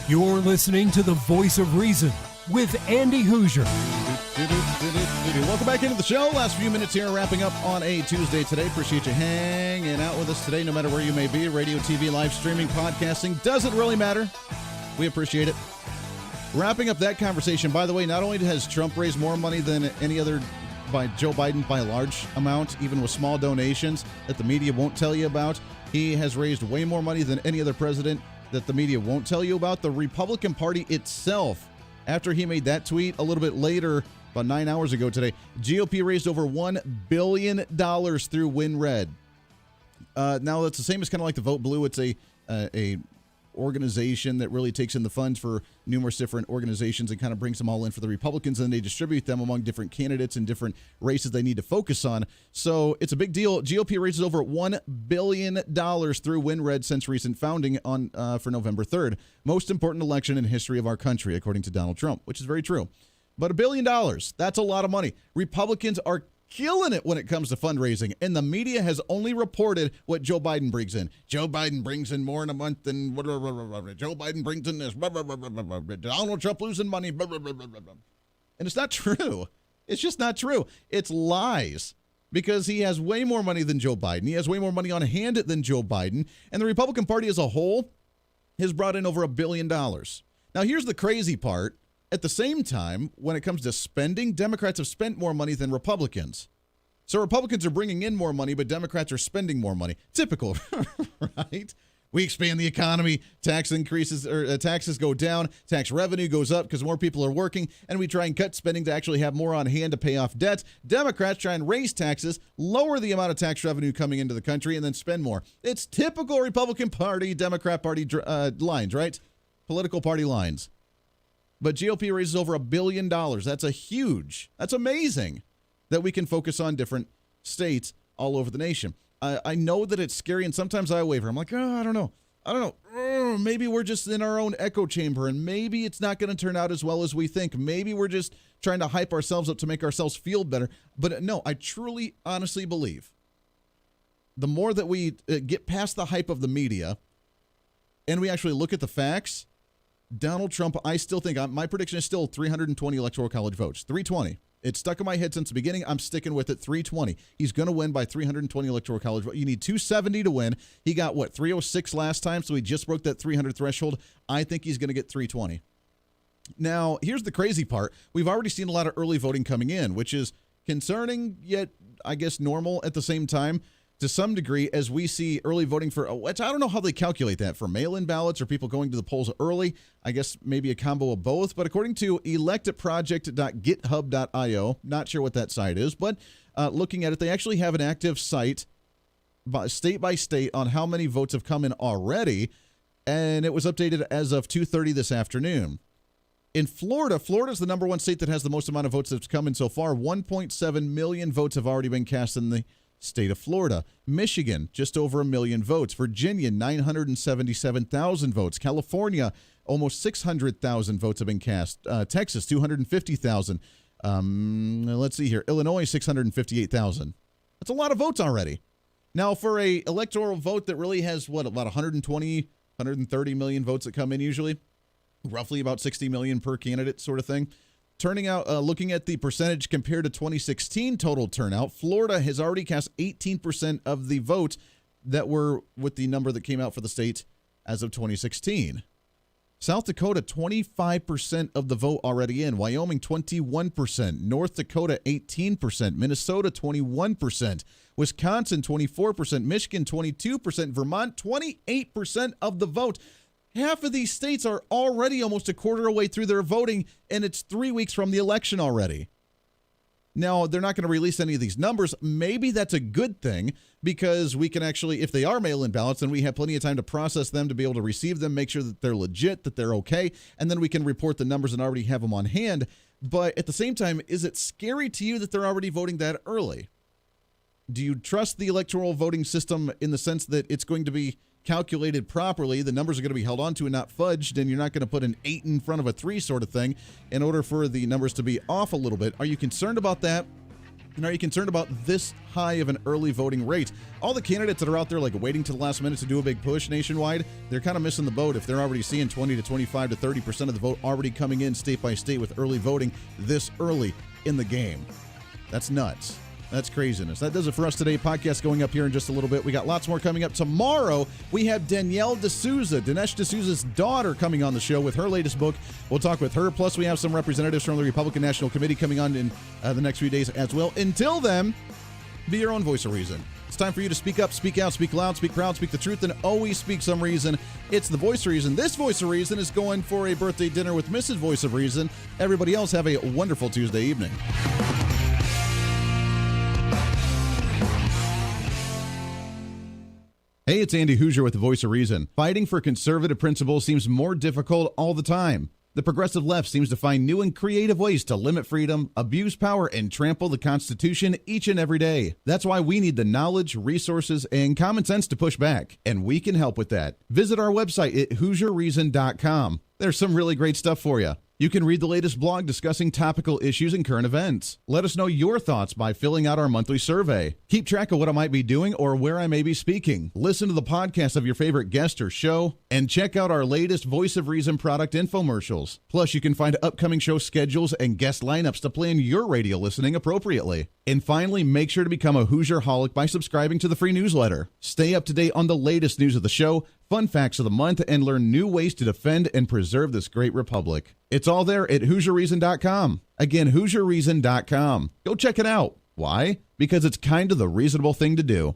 You're listening to the Voice of Reason with Andy Hooser. Welcome back into the show. Last few minutes here, wrapping up on a Tuesday today. Appreciate you hanging out with us today, no matter where you may be. Radio, TV, live streaming, podcasting, doesn't really matter. We appreciate it. Wrapping up that conversation, by the way, not only has Trump raised more money than any other by Joe Biden by a large amount, even with small donations that the media won't tell you about, he has raised way more money than any other president that the media won't tell you about. The Republican Party itself, after he made that tweet a little bit later, about 9 hours ago today, GOP raised over $1 billion through WinRed. Now, that's the same as kind of like the Vote Blue. It's a organization that really takes in the funds for numerous different organizations and kind of brings them all in for the Republicans, and they distribute them among different candidates and different races they need to focus on. So it's a big deal. GOP raises over $1 billion through WinRed since recent founding on for November 3rd. Most important election in history of our country, according to Donald Trump, which is very true. But $1 billion, that's a lot of money. Republicans are killing it when it comes to fundraising, and the media has only reported what Joe Biden brings in. Joe Biden brings in more in a month than Joe Biden brings in this. Donald Trump losing money. And it's not true. It's just not true. It's lies, because he has way more money than Joe Biden. He has way more money on hand than Joe Biden, and the Republican Party as a whole has brought in over $1 billion. Now, here's the crazy part. At the same time, when it comes to spending, Democrats have spent more money than Republicans. So Republicans are bringing in more money, but Democrats are spending more money. Typical, right? We expand the economy, tax increases or taxes go down, tax revenue goes up because more people are working, and we try and cut spending to actually have more on hand to pay off debts. Democrats try and raise taxes, lower the amount of tax revenue coming into the country, and then spend more. It's typical Republican Party, Democrat Party lines, right? Political party lines. But GOP raises over $1 billion. That's amazing that we can focus on different states all over the nation. I know that it's scary, and sometimes I waver. I'm like, I don't know. Maybe we're just in our own echo chamber, and maybe it's not going to turn out as well as we think. Maybe we're just trying to hype ourselves up to make ourselves feel better. But no, I truly, honestly believe the more that we get past the hype of the media and we actually look at the facts, Donald Trump, I still think, my prediction is still 320 Electoral College votes. 320. It's stuck in my head since the beginning. I'm sticking with it. 320. He's going to win by 320 Electoral College votes. You need 270 to win. He got, 306 last time, so he just broke that 300 threshold. I think he's going to get 320. Now, here's the crazy part. We've already seen a lot of early voting coming in, which is concerning, yet I guess normal at the same time. To some degree, as we see early voting for, which I don't know how they calculate that, for mail-in ballots or people going to the polls early. I guess maybe a combo of both. But according to electitproject.github.io, not sure what that site is, but looking at it, they actually have an active site state by state on how many votes have come in already. And it was updated as of 2:30 this afternoon. In Florida is the number one state that has the most amount of votes that's come in so far. 1.7 million votes have already been cast in the state of Florida. Michigan, just over 1 million votes. Virginia, 977,000 votes. California, almost 600,000 votes have been cast. Texas, 250,000. Let's see here. Illinois, 658,000. That's a lot of votes already. Now, for a electoral vote that really has, about 120, 130 million votes that come in usually, roughly about 60 million per candidate sort of thing. Turning out, looking at the percentage compared to 2016 total turnout, Florida has already cast 18% of the votes that were with the number that came out for the state as of 2016. South Dakota, 25% of the vote already in. Wyoming, 21%. North Dakota, 18%. Minnesota, 21%. Wisconsin, 24%. Michigan, 22%. Vermont, 28% of the vote. Half of these states are already almost a quarter away through their voting, and it's 3 weeks from the election already. Now, they're not going to release any of these numbers. Maybe that's a good thing, because we can actually, if they are mail-in ballots, then we have plenty of time to process them, to be able to receive them, make sure that they're legit, that they're okay, and then we can report the numbers and already have them on hand. But at the same time, is it scary to you that they're already voting that early? Do you trust the electoral voting system in the sense that it's going to be calculated properly, the numbers are going to be held onto and not fudged, and you're not going to put an 8 in front of a 3 sort of thing in order for the numbers to be off a little bit? Are you concerned about that? And are you concerned about this high of an early voting rate? All the candidates that are out there like waiting to the last minute to do a big push nationwide, they're kind of missing the boat if they're already seeing 20 to 25 to 30% of the vote already coming in state by state with early voting this early in the game. That's nuts. That's craziness. That does it for us today. Podcast going up here in just a little bit. We got lots more coming up. Tomorrow, we have Danielle D'Souza, Dinesh D'Souza's daughter, coming on the show with her latest book. We'll talk with her. Plus, we have some representatives from the Republican National Committee coming on in the next few days as well. Until then, be your own voice of reason. It's time for you to speak up, speak out, speak loud, speak proud, speak the truth, and always speak some reason. It's the Voice of Reason. This Voice of Reason is going for a birthday dinner with Mrs. Voice of Reason. Everybody else have a wonderful Tuesday evening. Hey, it's Andy Hooser with the Voice of Reason. Fighting for conservative principles seems more difficult all the time. The progressive left seems to find new and creative ways to limit freedom, abuse power, and trample the Constitution each and every day. That's why we need the knowledge, resources, and common sense to push back, and we can help with that. Visit our website at HooserReason.com. There's some really great stuff for you. You can read the latest blog discussing topical issues and current events. Let us know your thoughts by filling out our monthly survey. Keep track of what I might be doing or where I may be speaking. Listen to the podcast of your favorite guest or show, and check out our latest Voice of Reason product infomercials. Plus, you can find upcoming show schedules and guest lineups to plan your radio listening appropriately. And finally, make sure to become a Hoosier-holic by subscribing to the free newsletter. Stay up to date on the latest news of the show, fun facts of the month, and learn new ways to defend and preserve this great republic. It's all there at HooserReason.com. Again, HooserReason.com. Go check it out. Why? Because it's kind of the reasonable thing to do.